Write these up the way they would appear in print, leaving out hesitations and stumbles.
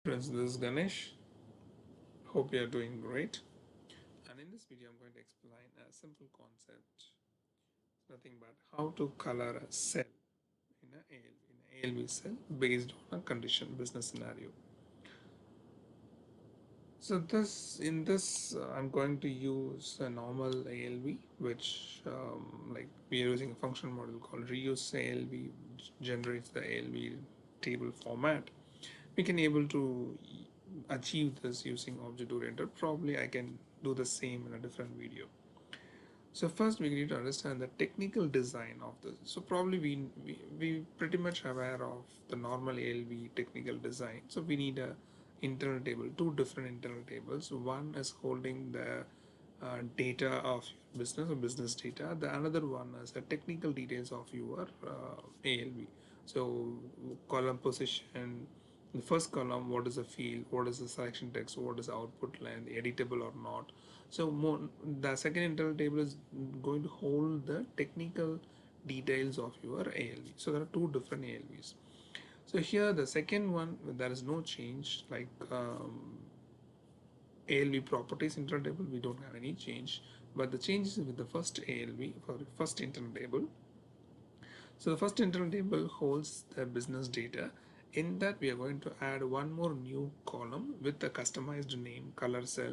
Friends, this is Ganesh. Hope you are doing great. And in this video, I'm going to explain a simple concept. Nothing but how to color a cell in a ALV cell based on a condition business scenario. So I'm going to use a normal ALV, which like we are using a function model called reuse ALV, which generates the ALV table format. We can able to achieve this using object oriented. Probably I can do the same in a different video. So first we need to understand the technical design of this. So probably we pretty much aware of the normal ALV technical design. So we need a internal table, two different internal tables. One is holding the data of your business or business data. The another one is the technical details of your ALV. So column position, the first column, what is the field, what is the selection text, what is the output line, editable or not. So the second internal table is going to hold the technical details of your ALV. So there are two different ALVs. So here the second one, there is no change, like ALV properties internal table, we don't have any change, but the changes with the first ALV for the first internal table. So the first internal table holds the business data. In that we are going to add one more new column with a customized name, color cell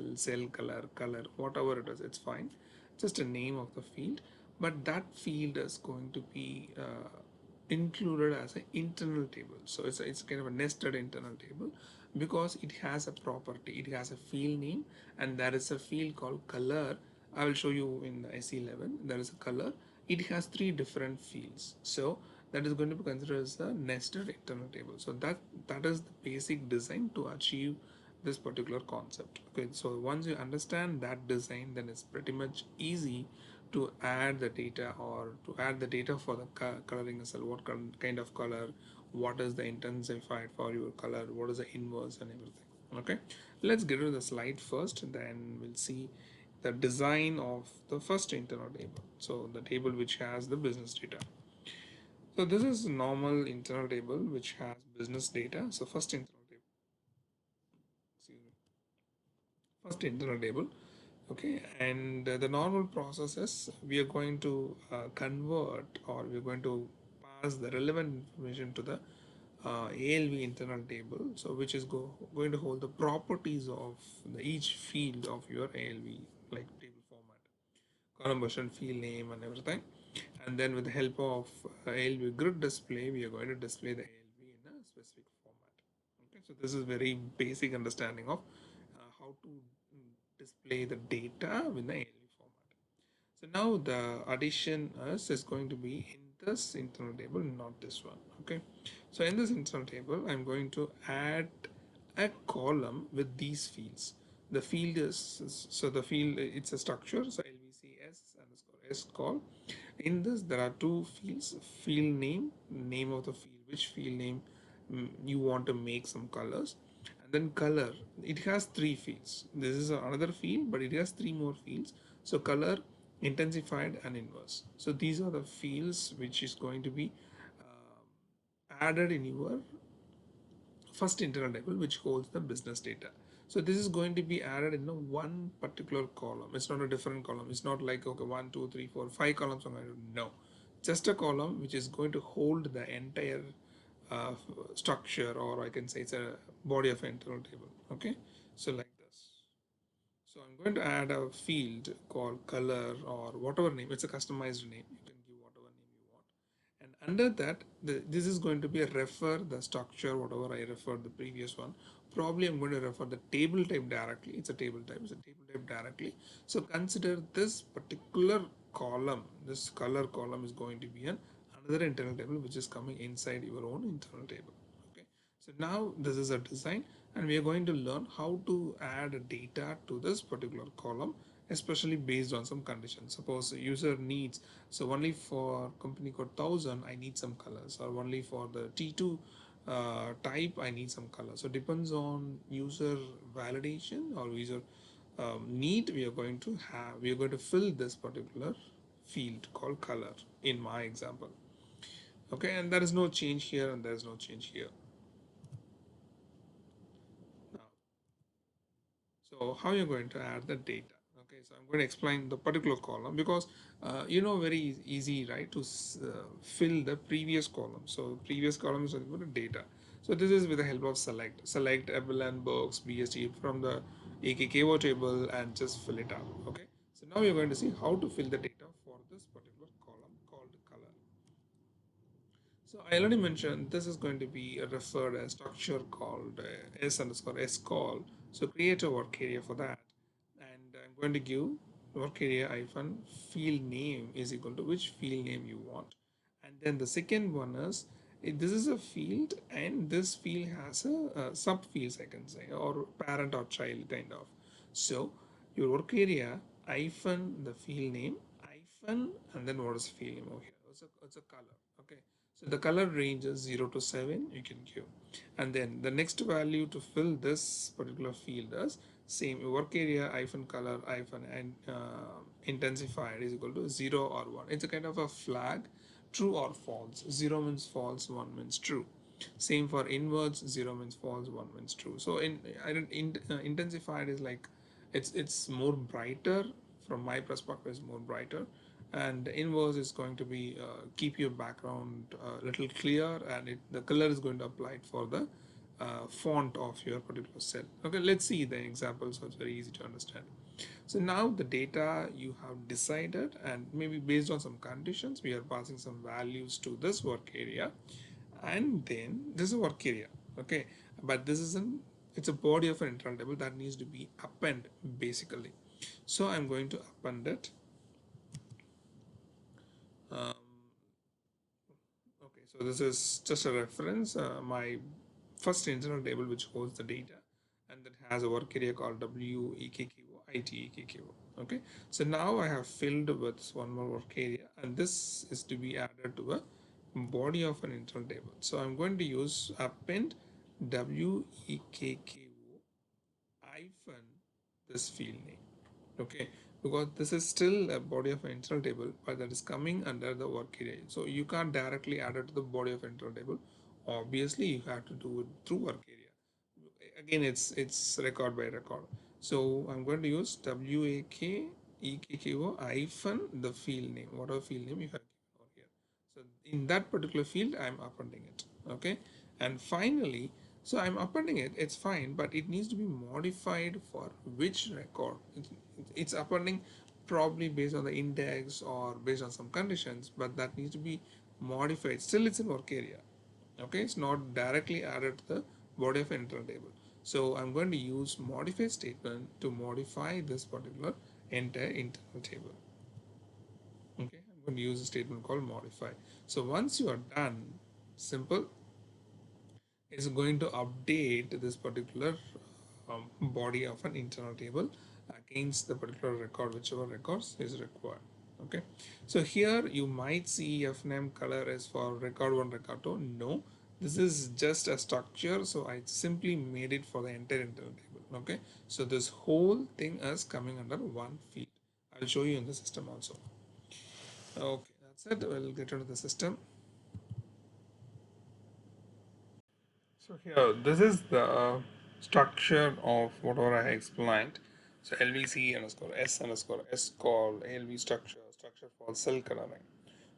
color, whatever it is, it's fine. Just a name of the field, but that field is going to be included as an internal table. So it's kind of a nested internal table because it has a property, it has a field name, and there is a field called color. I will show you in the SE11. There is a color. It has three different fields. So that is going to be considered as a nested internal table. So that is the basic design to achieve this particular concept. Okay, so once you understand that design, then it's pretty much easy to add the data or to add the data for the coloring cell. What kind of color, what is the intensified for your color, what is the inverse and everything. Okay, let's get to the slide first, then we'll see the design of the first internal table. So the table which has the business data. So this is normal internal table which has business data. So first internal table, excuse me, first internal table. Okay, and the normal process is we are going to convert, or we're going to pass the relevant information to the ALV internal table, so which is going to hold the properties of each field of your ALV, like table format, column version, field name and everything. And then with the help of ALV grid display, we are going to display the ALV in a specific format. Okay, so this is very basic understanding of how to display the data with the ALV format. So now the addition is going to be in this internal table, not this one. Okay, so in this internal table, I'm going to add a column with these fields. The field is, so the field, it's a structure, so LVCS underscore S call. In this there are two fields: field name, name of the field, which field name you want to make some colors, and then color. It has three fields. This is another field, but it has three more fields. So color, intensified and inverse. So these are the fields which is going to be added in your first internal table, which holds the business data. So this is going to be added in one particular column. It's not a different column. It's not like, okay, 1 2 3 4 5 columns. No, just a column which is going to hold the entire uh, structure, or I can say it's a body of internal table. Okay, so like this. So I'm going to add a field called color, or whatever name. It's a customized name. You can give whatever name you want. And under that, this is going to be a refer the structure, whatever I referred the previous one. Probably I'm going to refer the table type directly. It's a table type. It's a table type directly. So consider this particular column, this color column is going to be another internal table which is coming inside your own internal table. Okay. So now this is a design, and we are going to learn how to add data to this particular column, especially based on some conditions. Suppose the user needs, so only for company code 1000 I need some colors, or only for the T2 type I need some colors. So depends on user validation or user need. We are going to fill this particular field called color in my example. Okay, and there is no change here and there is no change here. So how you're going to add the data? Okay, so I'm going to explain the particular column because very easy, right, to fill the previous column. So previous column is equal to data. So this is with the help of select Evelyn Box BST from the AKKO table and just fill it out. Okay, so now you're going to see how to fill the data for this particular column called color. So I already mentioned this is going to be referred as structure called s underscore s call. So create a work area for that, and I'm going to give work area hyphen field name is equal to which field name you want, and then the second one is this is a field and this field has a sub fields I can say or parent or child kind of. So your work area hyphen the field name hyphen and then what is field name over here? It's a color. Okay, so the color range is 0 to 7 you can give, and then the next value to fill this particular field is same work area hyphen color hyphen and intensified is equal to 0 or 1. It's a kind of a flag, true or false. 0 means false, 1 means true. Same for inverts, 0 means false, 1 means true. So intensified is like it's more brighter. From my perspective is more brighter, and inverse is going to be keep your background a little clear, and the color is going to apply it for the font of your particular cell. Okay, let's see the example so it's very easy to understand. So now the data you have decided, and maybe based on some conditions we are passing some values to this work area, and then this is a work area. Okay, but this isn't, it's a body of an internal table that needs to be append basically. So I'm going to append it. um, okay, so this is just a reference, my first internal table which holds the data, and that has a work area called WEKKO okay. So now I have filled with one more work area, and this is to be added to a body of an internal table. So I'm going to use append WEKKO hyphen this field name. Okay, because this is still a body of an internal table, but that is coming under the work area, so you can't directly add it to the body of internal table. Obviously you have to do it through work area. Again, it's record by record. So I'm going to use WAKEKKO hyphen the field name, whatever field name you have given over here. So in that particular field I'm appending it. Okay, and finally, so I'm appending it, it's fine, but it needs to be modified for which record. It's appending probably based on the index or based on some conditions, but that needs to be modified. Still it's in work area. Okay, it's not directly added to the body of internal table. So I'm going to use modify statement to modify this particular entire internal table. Okay, I'm going to use a statement called modify. So once you are done, simple, is going to update this particular body of an internal table against the particular record, whichever records is required. Okay, so here you might see fname color is for record 1 record 2. No, this is just a structure, so I simply made it for the entire internal table. Okay, so this whole thing is coming under one field. I'll show you in the system also. Okay, that's it. We'll get into the system. So here, this is the structure of whatever I explained. So LVC underscore S call ALV structure for cell coloring.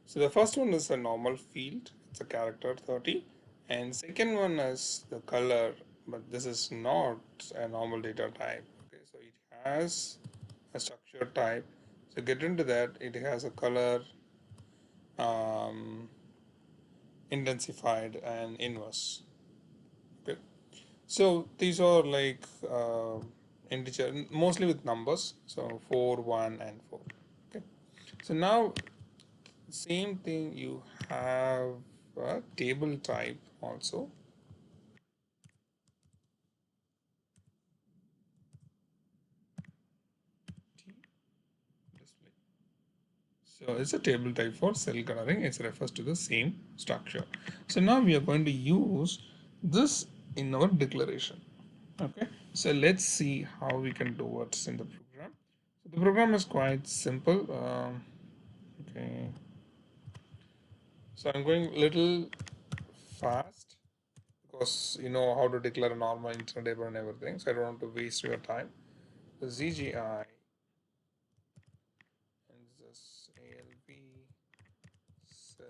So the first one is a normal field, it's a character 30, and second one is the color, but this is not a normal data type. Okay, so it has a structure type. So get into that, it has a color, um, intensified and inverse. Okay. So these are like integer, mostly with numbers. So 4, 1, and 4. Okay. So now, same thing, you have a table type also. Display. So it's a table type for cell coloring. It refers to the same structure. So now we are going to use this in our declaration. Okay. So let's see how we can do it in the program. So the program is quite simple. Okay, so I'm going a little fast because you know how to declare a normal internal table and everything, so I don't want to waste your time. the ZGI and this ALV cell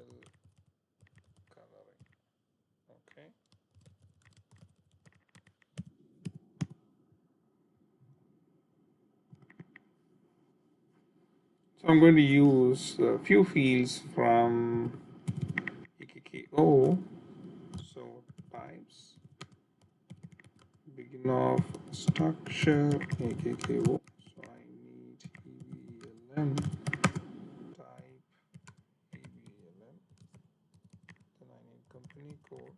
coloring. Okay. So I'm going to use a few fields from AKKO. So types, begin of structure, AKKO. So I need EVLM, type EVLM. Then I need company code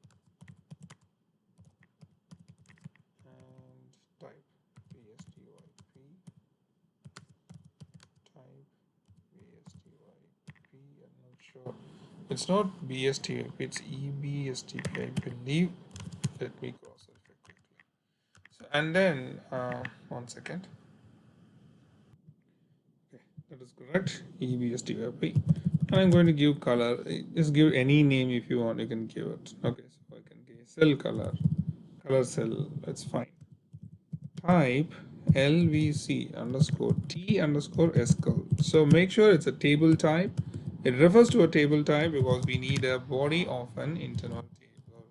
and type BSTYP, type BSTYP. I'm not sure. It's not BSTYP, it's EBSTP, I believe. Let me cross it quickly. So, and then, one second. Okay, that is correct. EBSTYP. And I'm going to give color. Just give any name if you want. You can give it. Okay, so I can give cell color, color cell. That's fine. Type LVC underscore T underscore SQL. So make sure it's a table type. It refers to a table type because we need a body of an internal table.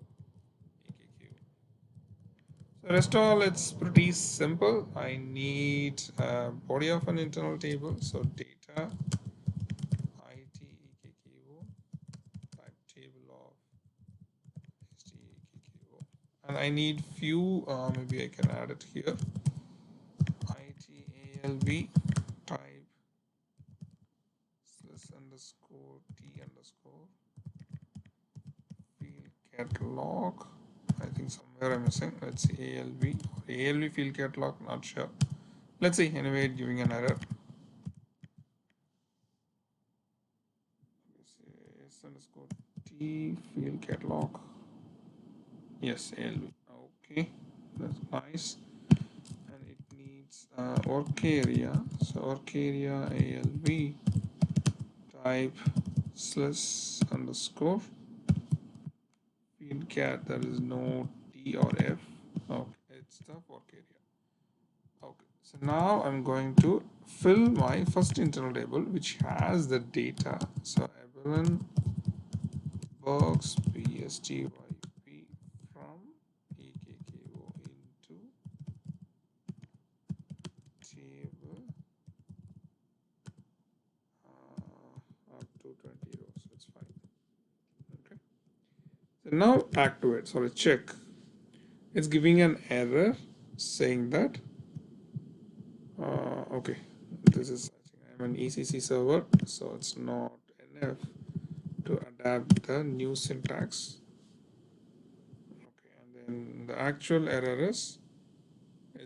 So rest all it's pretty simple. I need a body of an internal table. So data ITEKKO type table of STEKKO. And I need few, maybe I can add it here. ITALV type /_ T underscore field catalog. I think somewhere I'm missing. Let's see ALV field catalog, not sure. Let's see. Anyway, giving an error. S underscore T field catalog. Yes, ALV. Okay, that's nice. And it needs work area. So work area ALV type / underscore field cat. There is no T or F. Okay, it's the work area. Okay, so now I'm going to fill my first internal table which has the data. So Evelyn box BSTYP from EKKO into table up to 20 rows. That's fine. Okay. So now activate. Sorry, check. It's giving an error saying that. Okay, this is, I think I'm an ECC server, so it's not enough to adapt the new syntax. Okay, and then the actual error is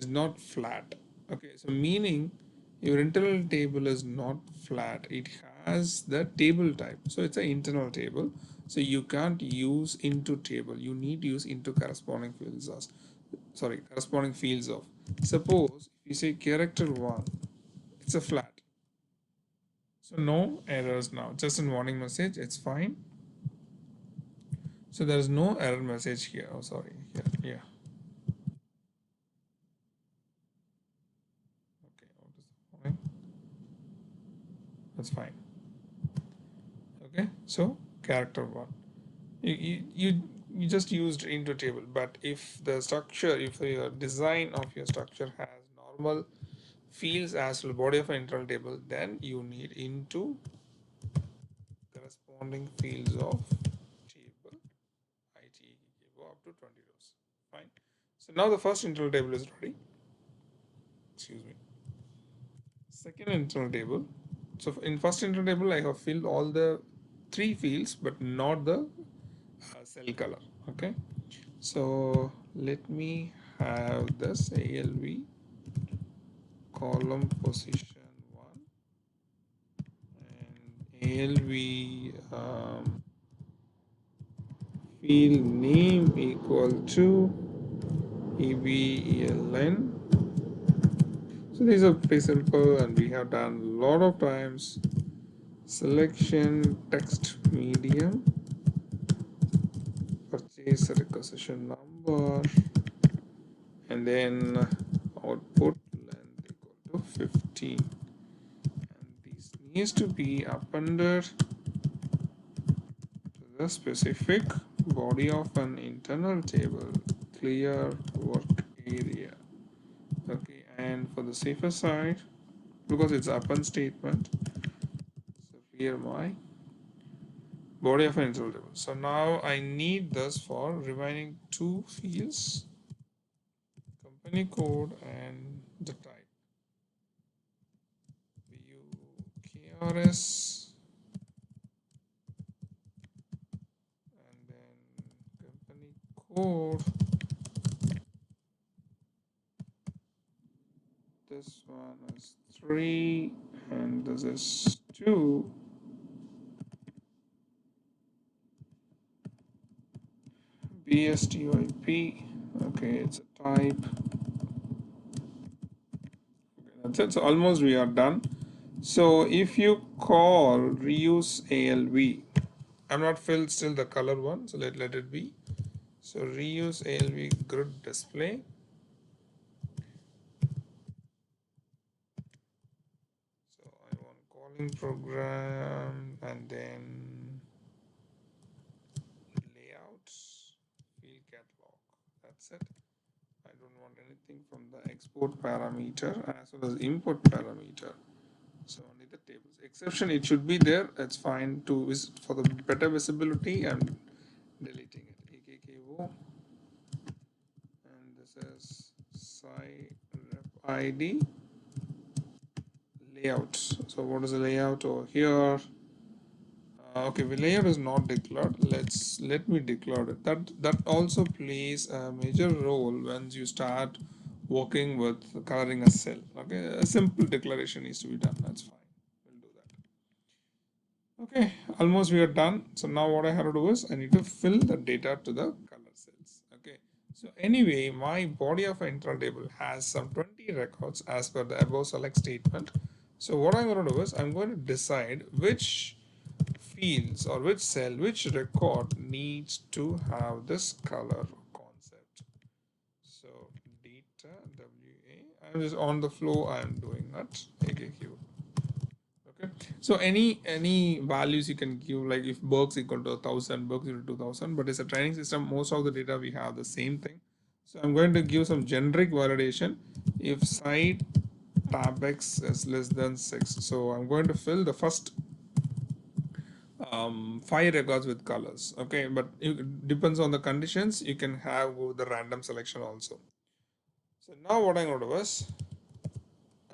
not flat. Okay, so meaning your internal table is not flat. It has the table type. So it's an internal table. So you can't use into table. You need to use into corresponding fields of, sorry, corresponding fields of. Suppose if you say character 1, it's a flat. So no errors now. Just a warning message. It's fine. So there is no error message here. Oh, sorry. Here, yeah. Okay. What is the point? That's fine. Okay. So character 1. You just used into table, but if the structure, if your design of your structure has normal fields as well body of an internal table, then you need into corresponding fields of table IT go up to 20 rows. Fine. So now the first internal table is ready. Excuse me. Second internal table. So in first internal table, I have filled all the 3 fields, but not the cell color. Okay. So let me have this ALV column position 1 and ALV field name equal to EVELN. So these are pretty simple and we have done a lot of times. Selection text medium, purchase requisition number, and then output length equal 15, and this needs to be appended to the specific body of an internal table, clear work area. Okay, and for the safer side, because it's append statement, so here my body of an internal table. So now I need this for remaining two fields, company code and the type. View KRS and then company code. This one is 3 and this is 2. BSTYP. Okay, it's a type. Okay, that's it. So almost we are done. So if you call reuse ALV, I'm not filled still the color one, so let it be. So reuse ALV grid display. So I want calling program and then layout, field catalog. That's it. I don't want anything from the export parameter as well as import parameter. So only the tables. Exception, it should be there. That's fine to for the better visibility. I'm deleting it. AKKO, and this is site rep ID layout. So what is the layout over here? Okay, the layout is not declared. Let me declare it. That also plays a major role when you start working with coloring a cell. Okay, a simple declaration needs to be done. That's fine. We'll do that. Okay, almost we are done. So now what I have to do is I need to fill the data to the color cells. Okay. So anyway, my body of internal table has some 20 records as per the above select statement. So what I'm going to do is I'm going to decide which fields or which cell, which record needs to have this color concept. So data WA, I'm just on the flow, I'm doing that. AKQ. Okay, so any values you can give, like if Berks equal to 1000, Berks equal to 2000, but it's a training system, most of the data we have the same thing. So I'm going to give some generic validation if site tab x is less than 6. So I'm going to fill the first 5 records with colors. Okay, but it depends on the conditions. You can have the random selection also. So now what I'm going to do is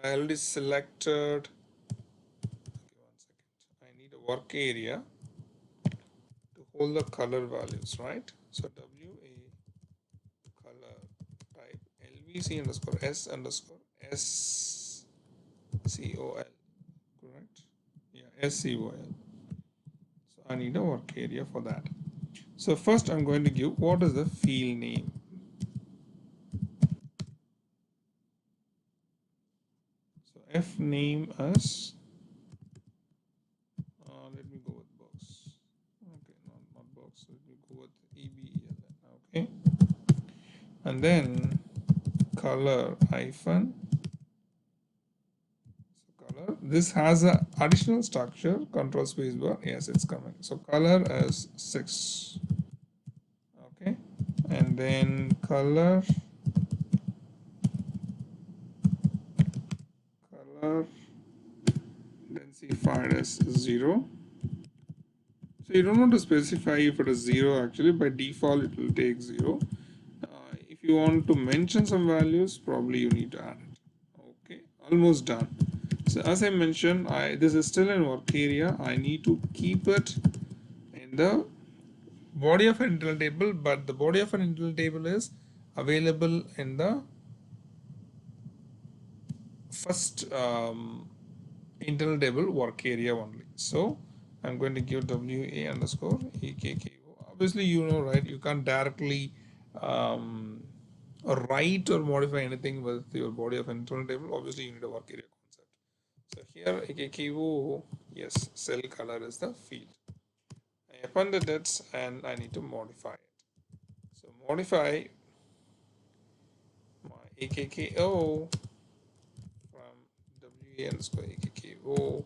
I already selected. Okay, 1 second. I need a work area to hold the color values, right? So WA color type LVC underscore S underscore SCOL, correct? Yeah, SCOL. So I need a work area for that. So first I'm going to give what is the field name. So F name as let me go with box. Okay, not box. Let me go with EBELN. Okay, and then color hyphen. So color. This has a additional structure. Control space bar. Yes, it's coming. So color as 6. Okay, and then color densified as 0. So you don't want to specify if it is 0. Actually, by default it will take 0. If you want to mention some values, probably you need to add it. Okay, almost done. So as I mentioned, this is still in work area. I need to keep it in the body of an internal table, but the body of an internal table is available in the first internal table work area only. So I'm going to give WA underscore EKKO. Obviously, you know, right? You can't directly write or modify anything with your body of internal table. Obviously, you need a work area concept. So here EKKO, yes, cell color is the field. I appended it and I need to modify it. So modify my AKKO from UA underscore AKKO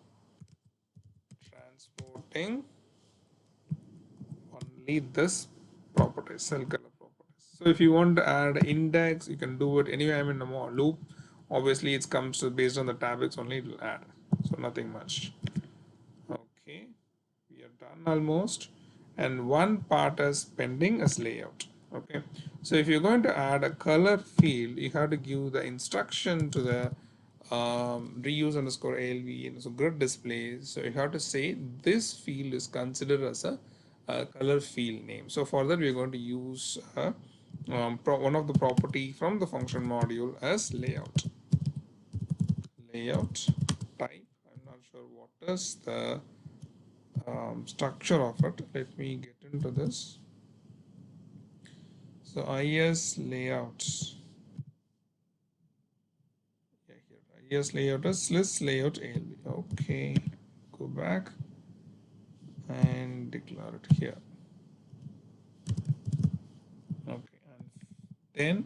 transporting only this property, cell color properties. So if you want to add index, you can do it anyway. I'm in a more loop. Obviously, it comes to based on the tablets only. It will add, so nothing much. Okay, we are done almost, and one part is pending as layout. Okay, so if you're going to add a color field, you have to give the instruction to the reuse underscore ALV and so grid display. So you have to say this field is considered as a color field name. So for that we are going to use one of the property from the function module as layout type. I'm not sure what is the structure of it. Let me get into this. So is layouts. Yeah, here is layout is list layout ALV. Okay, go back and declare it here. Okay, and then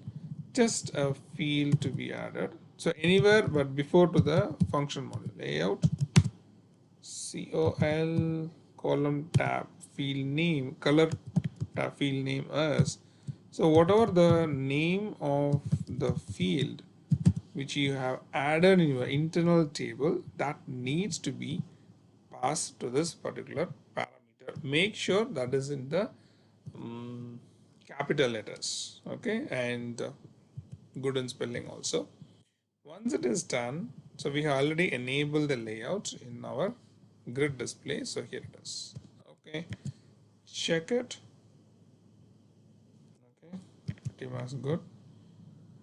just a field to be added. So anywhere but before to the function module layout col column tab field name color tab field name as, so whatever the name of the field which you have added in your internal table, that needs to be passed to this particular parameter. Make sure that is in the capital letters, okay, and good in spelling also. Once it is done, so we have already enabled the layout in our grid display, so here it is. Okay, check it. Okay, pretty much good.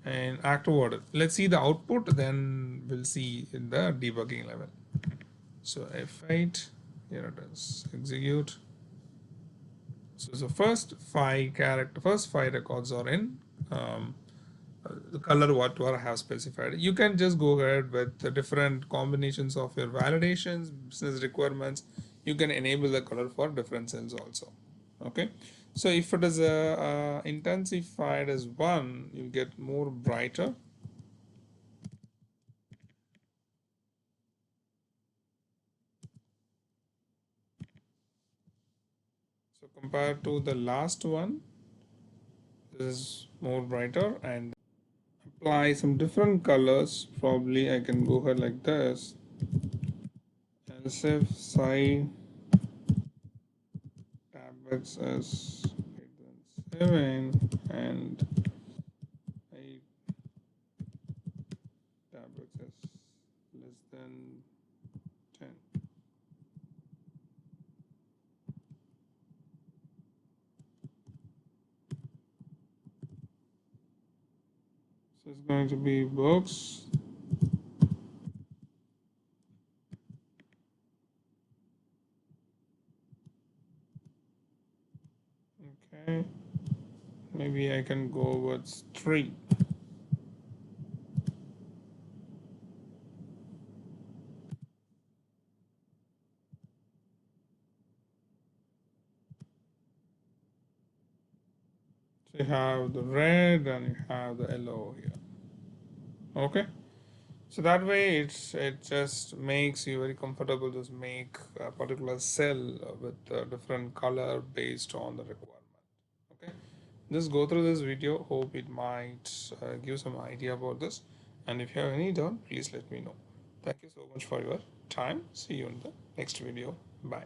And afterward, let's see the output, then we'll see in the debugging level. So F8, here it is, execute. So the first five records are in the color whatever I have specified. You can just go ahead with the different combinations of your validations, business requirements. You can enable the color for different cells also. Okay, so if it is intensified as 1, you get more brighter. So compared to the last one, this is more brighter, and apply some different colors. Probably I can go ahead like this. Else if psi tablets as greater than 7 and 8 tablets as less than 10. So it's going to be books. Okay, maybe I can go with 3. So you have the red and you have the yellow here. Okay, so that way it just makes you very comfortable to make a particular cell with a different color based on the requirement. Okay, just go through this video, hope it might give some idea about this, and if you have any doubt, please let me know. Thank you so much for your time. See you in the next video. Bye.